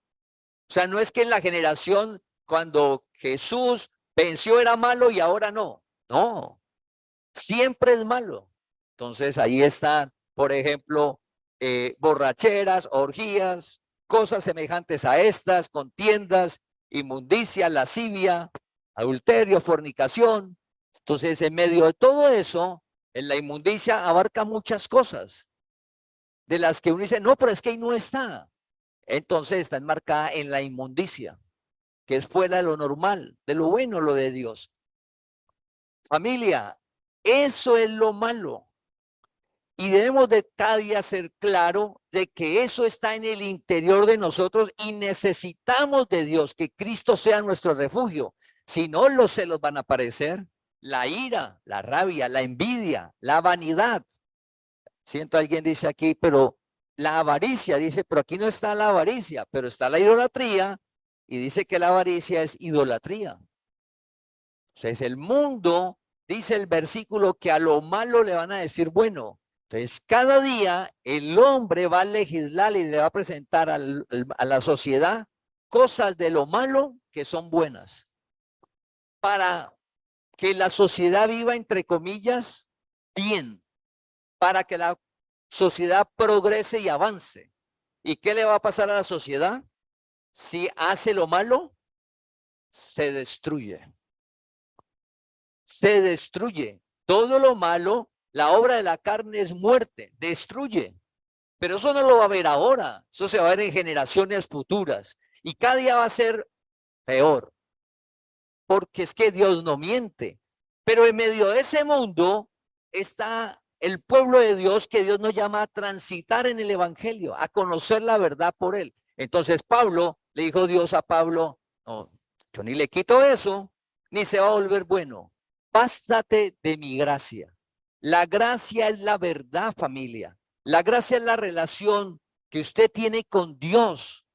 O sea, no es que en la generación cuando Jesús venció era malo y ahora no. No, siempre es malo. Entonces ahí están, por ejemplo, borracheras, orgías, cosas semejantes a estas, contiendas, inmundicia, lascivia, adulterio, fornicación. Entonces, en medio de todo eso, en la inmundicia abarca muchas cosas, de las que uno dice, no, pero es que ahí no está. Entonces está enmarcada en la inmundicia, que es fuera de lo normal, de lo bueno, lo de Dios. Familia, eso es lo malo. Y debemos de cada día ser claro de que eso está en el interior de nosotros y necesitamos de Dios, que Cristo sea nuestro refugio. Si no, los celos van a aparecer, la ira, la rabia, la envidia, la vanidad. Siento alguien dice aquí, pero la avaricia, dice, pero aquí no está la avaricia, pero está la idolatría y dice que la avaricia es idolatría. Entonces el mundo, dice el versículo, que a lo malo le van a decir bueno. Entonces, cada día el hombre va a legislar y le va a presentar a la sociedad cosas de lo malo que son buenas. Para que la sociedad viva, entre comillas, bien. Para que la sociedad progrese y avance. ¿Y qué le va a pasar a la sociedad? Si hace lo malo, se destruye. Se destruye. Todo lo malo, la obra de la carne es muerte, destruye. Pero eso no lo va a ver ahora, eso se va a ver en generaciones futuras. Y cada día va a ser peor, porque es que Dios no miente. Pero en medio de ese mundo está el pueblo de Dios, que Dios nos llama a transitar en el evangelio, a conocer la verdad por él. Entonces Pablo, le dijo Dios a Pablo, no, yo ni le quito eso, ni se va a volver bueno. Bástate de mi gracia. La gracia es la verdad, familia. La gracia es la relación que usted tiene con Dios.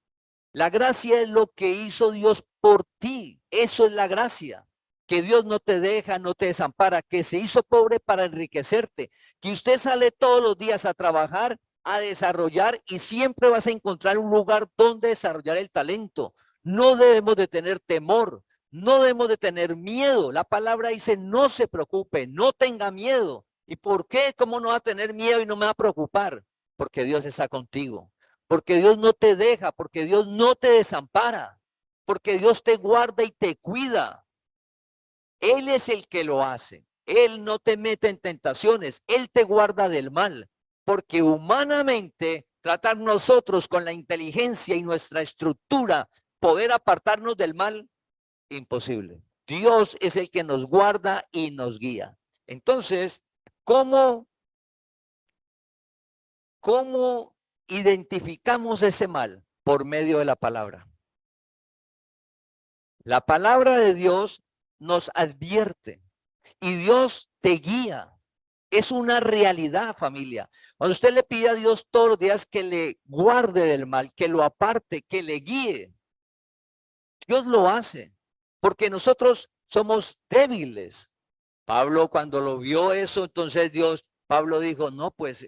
La gracia es lo que hizo Dios por ti. Eso es la gracia. Que Dios no te deja, no te desampara, que se hizo pobre para enriquecerte, que usted sale todos los días a trabajar, a desarrollar, y siempre vas a encontrar un lugar donde desarrollar el talento. No debemos de tener temor, no debemos de tener miedo. La palabra dice, no se preocupe, no tenga miedo. ¿Y por qué? ¿Cómo no va a tener miedo y no me va a preocupar? Porque Dios está contigo, porque Dios no te deja, porque Dios no te desampara, porque Dios te guarda y te cuida. Él es el que lo hace. Él no te mete en tentaciones. Él te guarda del mal. Porque humanamente tratar nosotros con la inteligencia y nuestra estructura, poder apartarnos del mal, imposible. Dios es el que nos guarda y nos guía. Entonces, ¿cómo identificamos ese mal? Por medio de la palabra. La palabra de Dios nos advierte y Dios te guía. Es una realidad, familia. Cuando usted le pide a Dios todos los días que le guarde del mal, que lo aparte, que le guíe, Dios lo hace, porque nosotros somos débiles. Pablo cuando lo vio eso, entonces Pablo dijo, no, pues,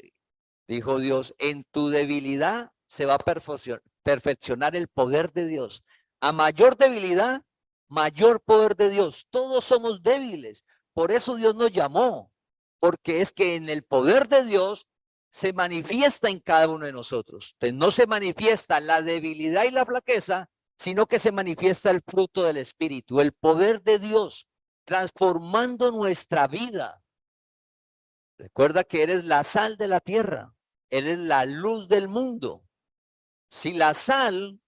dijo Dios, en tu debilidad se va a perfeccionar el poder de Dios. A mayor debilidad, mayor poder de Dios. Todos somos débiles. Por eso Dios nos llamó, porque es que en el poder de Dios se manifiesta en cada uno de nosotros. Entonces no se manifiesta la debilidad y la flaqueza, sino que se manifiesta el fruto del Espíritu, el poder de Dios, transformando nuestra vida. Recuerda que eres la sal de la tierra, eres la luz del mundo. Si la sal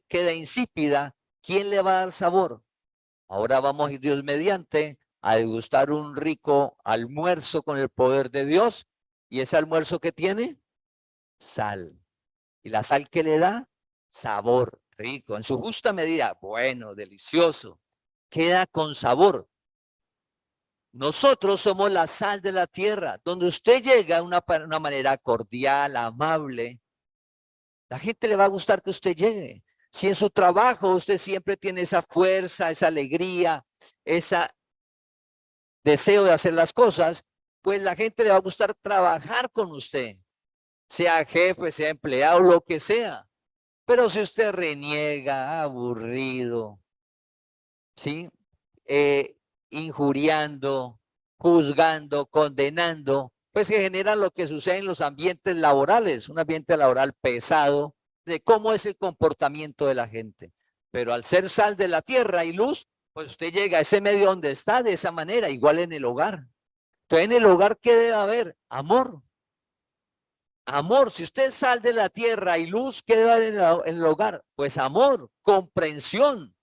queda insípida, ¿quién le va a dar sabor? Ahora vamos a ir Dios mediante a degustar un rico almuerzo con el poder de Dios. ¿Y ese almuerzo qué tiene? Sal. ¿Y la sal qué le da? Sabor, rico, en su justa medida, bueno, delicioso. Queda con sabor. Nosotros somos la sal de la tierra. Donde usted llega de una manera cordial, amable, la gente le va a gustar que usted llegue. Si en su trabajo usted siempre tiene esa fuerza, esa alegría, ese deseo de hacer las cosas, pues la gente le va a gustar trabajar con usted, sea jefe, sea empleado, lo que sea. Pero si usted reniega, aburrido, ¿sí? Injuriando, juzgando, condenando, pues que genera lo que sucede en los ambientes laborales, un ambiente laboral pesado, de cómo es el comportamiento de la gente. Pero al ser sal de la tierra y luz, pues usted llega a ese medio donde está de esa manera, igual en el hogar. Entonces, en el hogar, ¿qué debe haber? Amor. Amor, si usted es sal de la tierra y luz, ¿qué debe haber en el hogar? Pues amor, comprensión,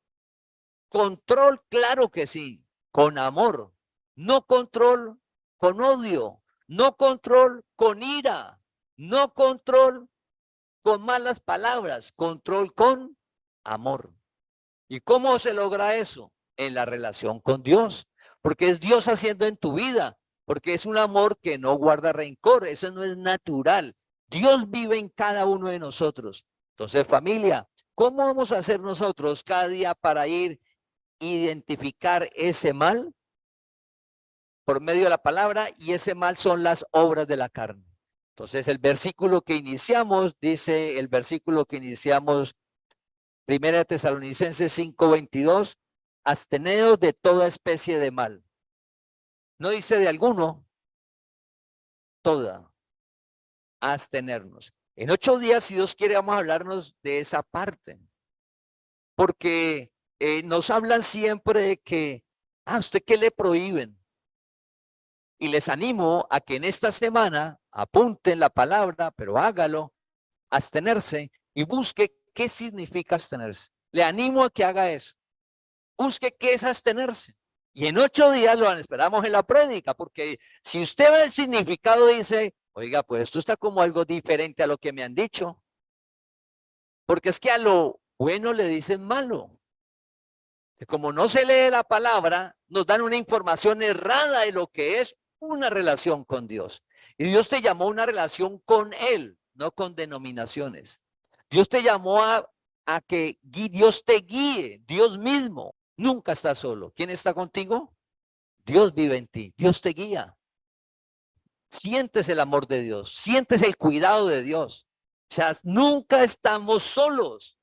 control, claro que sí, con amor, no control con odio, no control con ira, no control con malas palabras, control con amor. ¿Y cómo se logra eso? En la relación con Dios, porque es Dios haciendo en tu vida, porque es un amor que no guarda rencor, eso no es natural. Dios vive en cada uno de nosotros. Entonces, familia, ¿cómo vamos a hacer nosotros cada día para identificar ese mal? Por medio de la palabra, y ese mal son las obras de la carne. Entonces, el versículo que iniciamos, dice el versículo que iniciamos, 1 Tesalonicenses 5:22, absteneos de toda especie de mal. No dice de alguno, toda, abstenernos. En 8 días, si Dios quiere, vamos a hablarnos de esa parte. Porque nos hablan siempre de que, ¿a usted qué le prohíben? Y les animo a que en esta semana apunten la palabra, pero hágalo, abstenerse, y busque qué significa abstenerse. Le animo a que haga eso. Busque qué es abstenerse. Y en 8 días lo esperamos en la prédica, porque si usted ve el significado, dice, oiga, pues esto está como algo diferente a lo que me han dicho. Porque es que a lo bueno le dicen malo. Que como no se lee la palabra, nos dan una información errada de lo que es una relación con Dios. Y Dios te llamó a una relación con Él, no con denominaciones. Dios te llamó a que Dios te guíe, Dios mismo. Nunca estás solo. ¿Quién está contigo? Dios vive en ti, Dios te guía. Sientes el amor de Dios, sientes el cuidado de Dios. O sea, nunca estamos solos.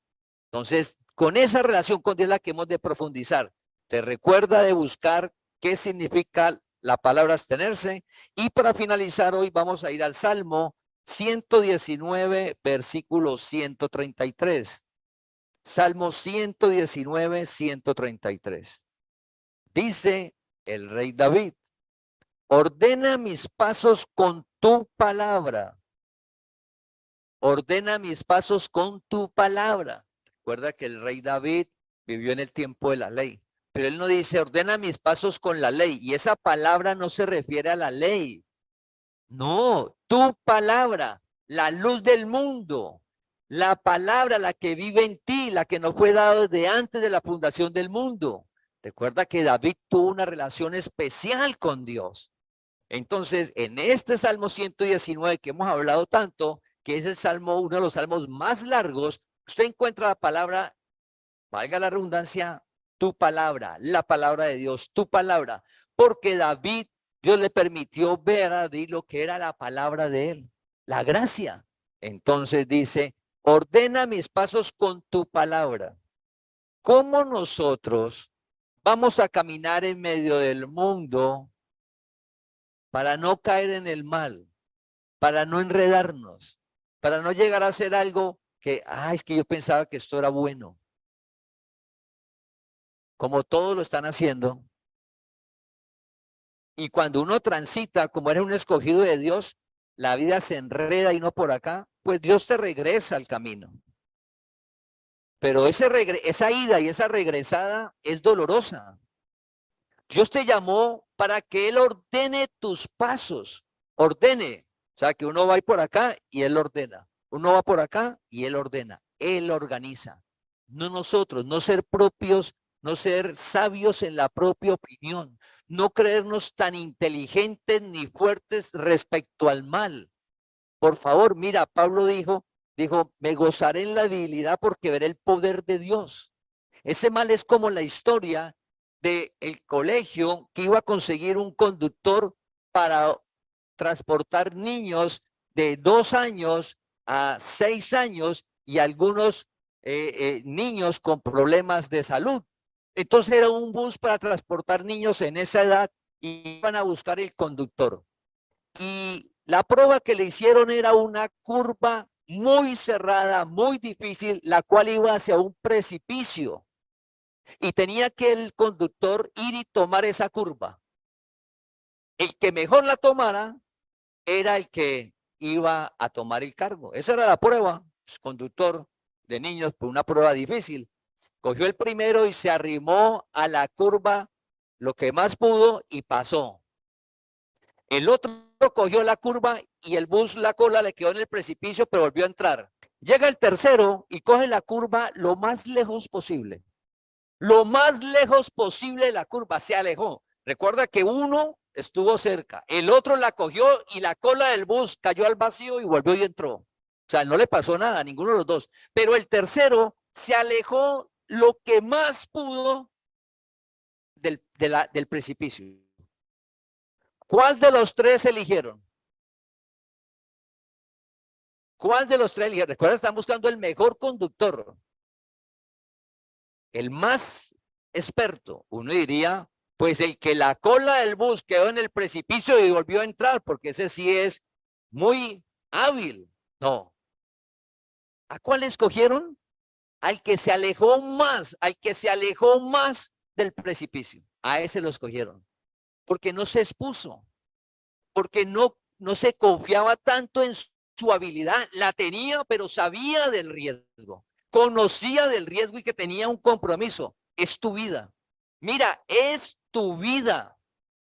Entonces, con esa relación con Dios es la que hemos de profundizar. Te recuerda de buscar qué significa la palabra abstenerse. Y para finalizar hoy vamos a ir al Salmo 119, versículo 133. Salmo 119, 133. Dice el rey David, ordena mis pasos con tu palabra ordena mis pasos con tu palabra. Recuerda que el rey David vivió en el tiempo de la ley, pero él no dice ordena mis pasos con la ley, y esa palabra no se refiere a la ley. No, tu palabra, la luz del mundo, la palabra, la que vive en ti, la que nos fue dada desde antes de la fundación del mundo. Recuerda que David tuvo una relación especial con Dios. Entonces, en este Salmo 119 que hemos hablado tanto, que es el salmo, uno de los salmos más largos, usted encuentra la palabra, valga la redundancia, tu palabra, la palabra de Dios, tu palabra, porque David, Dios le permitió ver a David lo que era la palabra de él, la gracia. Entonces dice, ordena mis pasos con tu palabra. ¿Cómo nosotros vamos a caminar en medio del mundo para no caer en el mal, para no enredarnos, para no llegar a hacer algo que, es que yo pensaba que esto era bueno? Como todos lo están haciendo. Y cuando uno transita, como eres un escogido de Dios, la vida se enreda y no por acá, pues Dios te regresa al camino. Pero esa ida y esa regresada es dolorosa. Dios te llamó para que Él ordene tus pasos. Ordene. O sea, que uno va a ir por acá y Él ordena. Uno va por acá y Él ordena. Él organiza. No nosotros, no ser propios, no ser sabios en la propia opinión. No creernos tan inteligentes ni fuertes respecto al mal. Por favor, mira, Pablo dijo, me gozaré en la debilidad porque veré el poder de Dios. Ese mal es como la historia del colegio que iba a conseguir un conductor para transportar niños de 2 años a 6 años y algunos niños con problemas de salud. Entonces era un bus para transportar niños en esa edad y iban a buscar el conductor. Y la prueba que le hicieron era una curva muy cerrada, muy difícil, la cual iba hacia un precipicio. Y tenía que el conductor ir y tomar esa curva. El que mejor la tomara era el que iba a tomar el cargo. Esa era la prueba. Pues, conductor de niños, pues una prueba difícil. Cogió el primero y se arrimó a la curva lo que más pudo y pasó. El otro cogió la curva y el bus, la cola le quedó en el precipicio, pero volvió a entrar. Llega el tercero y coge la curva lo más lejos posible. Lo más lejos posible de la curva, se alejó. Recuerda que uno estuvo cerca, el otro la cogió y la cola del bus cayó al vacío y volvió y entró. O sea, no le pasó nada a ninguno de los dos. Pero el tercero se alejó lo que más pudo del precipicio. ¿Cuál de los tres eligieron? ¿Cuál de los tres eligieron? Recuerda, están buscando el mejor conductor, el más experto. Uno diría, pues el que la cola del bus quedó en el precipicio y volvió a entrar, porque ese sí es muy hábil. No. ¿A cuál escogieron? Al que se alejó más, al que se alejó más del precipicio. A ese lo escogieron. Porque no se expuso, porque no se confiaba tanto en su habilidad. La tenía, pero sabía del riesgo. Conocía del riesgo y que tenía un compromiso. Es tu vida. Mira, es tu vida.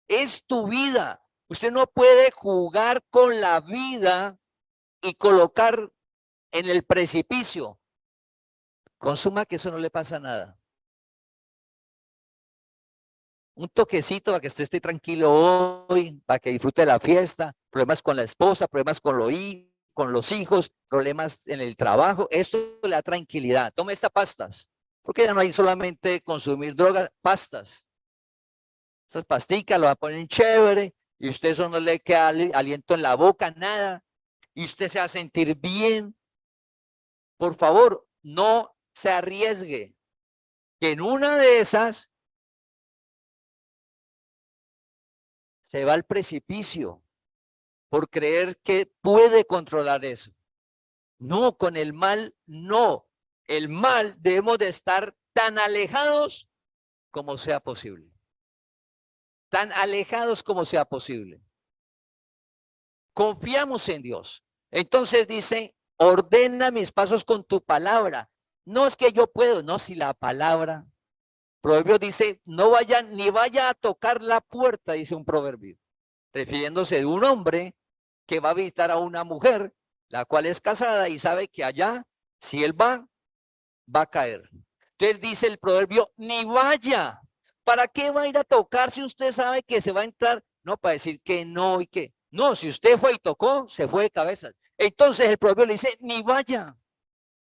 Es tu vida. Usted no puede jugar con la vida y colocar en el precipicio. Consuma que eso no le pasa nada. Un toquecito para que usted esté tranquilo hoy, para que disfrute de la fiesta, problemas con la esposa, problemas con los hijos, problemas en el trabajo. Esto le da tranquilidad. Tome estas pastas, porque ya no hay solamente consumir drogas, pastas. Estas pasticas lo va a poner chévere y usted eso no le queda aliento en la boca, nada. Y usted se va a sentir bien. Por favor, no se arriesgue. Que en una de esas se va al precipicio por creer que puede controlar eso. No, con el mal, no. El mal debemos de estar tan alejados como sea posible. Tan alejados como sea posible. Confiamos en Dios. Entonces dice, ordena mis pasos con tu palabra. No es que yo puedo, no, si la palabra. Proverbio dice, no vaya, ni vaya a tocar la puerta, dice un proverbio, refiriéndose de un hombre que va a visitar a una mujer, la cual es casada y sabe que allá, si él va a caer. Entonces dice el proverbio, ni vaya. ¿Para qué va a ir a tocar si usted sabe que se va a entrar? No, para decir que no y que no, si usted fue y tocó, se fue de cabeza. Entonces el proverbio le dice, ni vaya,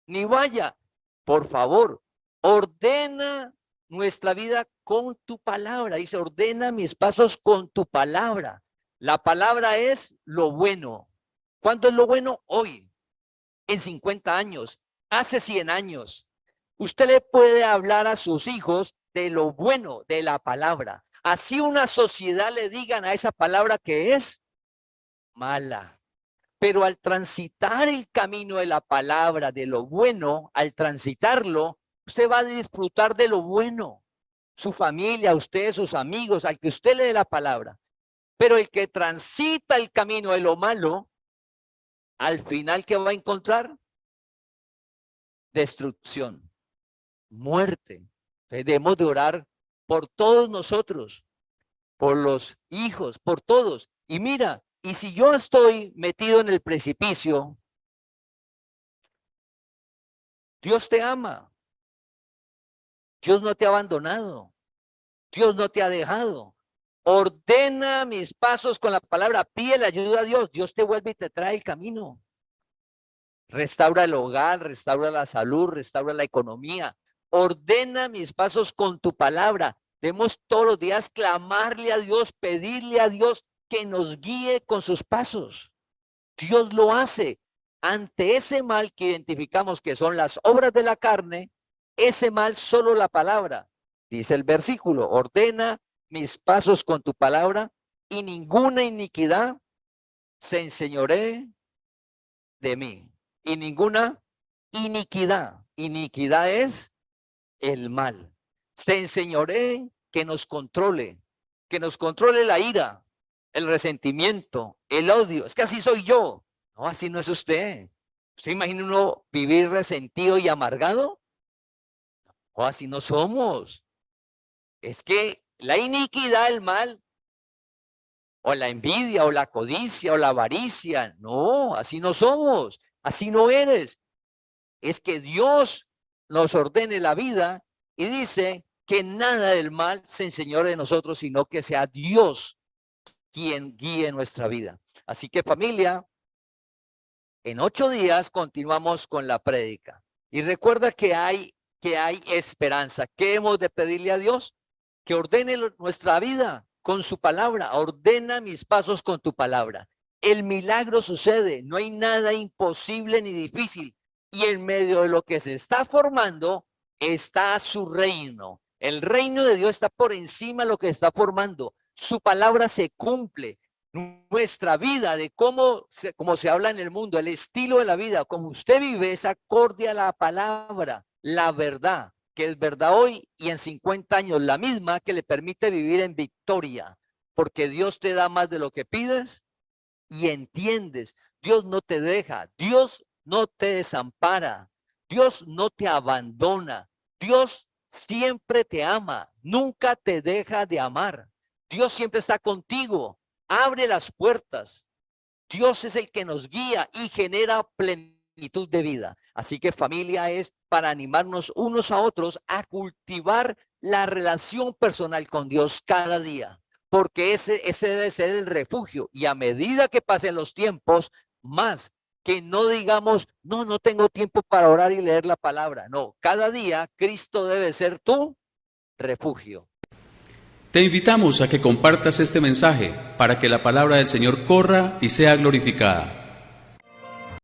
ni vaya. Por favor, ordena nuestra vida con tu palabra. Dice, ordena mis pasos con tu palabra. La palabra es lo bueno. ¿Cuándo es lo bueno? Hoy, en 50 años, hace 100 años. Usted le puede hablar a sus hijos de lo bueno de la palabra. Así una sociedad le digan a esa palabra que es mala. Pero al transitar el camino de la palabra, de lo bueno, al transitarlo, usted va a disfrutar de lo bueno. Su familia, usted, sus amigos, al que usted le dé la palabra. Pero el que transita el camino de lo malo, al final, ¿qué va a encontrar? Destrucción, muerte. Debemos de orar por todos nosotros, por los hijos, por todos. Y mira, y si yo estoy metido en el precipicio, Dios te ama. Dios no te ha abandonado. Dios no te ha dejado. Ordena mis pasos con la palabra. Pide la ayuda a Dios. Dios te vuelve y te trae el camino. Restaura el hogar, restaura la salud, restaura la economía. Ordena mis pasos con tu palabra. Debemos todos los días clamarle a Dios, pedirle a Dios que nos guíe con sus pasos. Dios lo hace. Ante ese mal que identificamos que son las obras de la carne, ese mal solo la palabra. Dice el versículo, ordena mis pasos con tu palabra y ninguna iniquidad se enseñoree de mí. Y ninguna iniquidad. Iniquidad es el mal. Se enseñoree, que nos controle la ira, el resentimiento, el odio. Es que así soy yo. No, así no es usted. ¿Usted imagina uno vivir resentido y amargado? No, así no somos. Es que la iniquidad, el mal, o la envidia, o la codicia, o la avaricia, no, así no somos. Así no eres. Es que Dios nos ordene la vida y dice que nada del mal se enseñore de nosotros, sino que sea Dios quien guíe nuestra vida. Así que familia, en 8 días continuamos con la prédica. Y recuerda que hay esperanza. ¿Qué hemos de pedirle a Dios? Que ordene nuestra vida con su palabra. Ordena mis pasos con tu palabra. El milagro sucede. No hay nada imposible ni difícil. Y en medio de lo que se está formando está su reino. El reino de Dios está por encima de lo que está formando. Su palabra se cumple. Nuestra vida, de cómo se habla en el mundo, el estilo de la vida, como usted vive, es acorde a la palabra, la verdad, que es verdad hoy y en 50 años, la misma que le permite vivir en victoria, porque Dios te da más de lo que pides y entiendes. Dios no te deja, Dios no te desampara, Dios no te abandona, Dios siempre te ama, nunca te deja de amar. Dios siempre está contigo. Abre las puertas. Dios es el que nos guía y genera plenitud de vida. Así que familia es para animarnos unos a otros a cultivar la relación personal con Dios cada día, porque ese debe ser el refugio. Y a medida que pasen los tiempos, más que no digamos, no tengo tiempo para orar y leer la palabra. No, cada día Cristo debe ser tu refugio. Te invitamos a que compartas este mensaje para que la palabra del Señor corra y sea glorificada.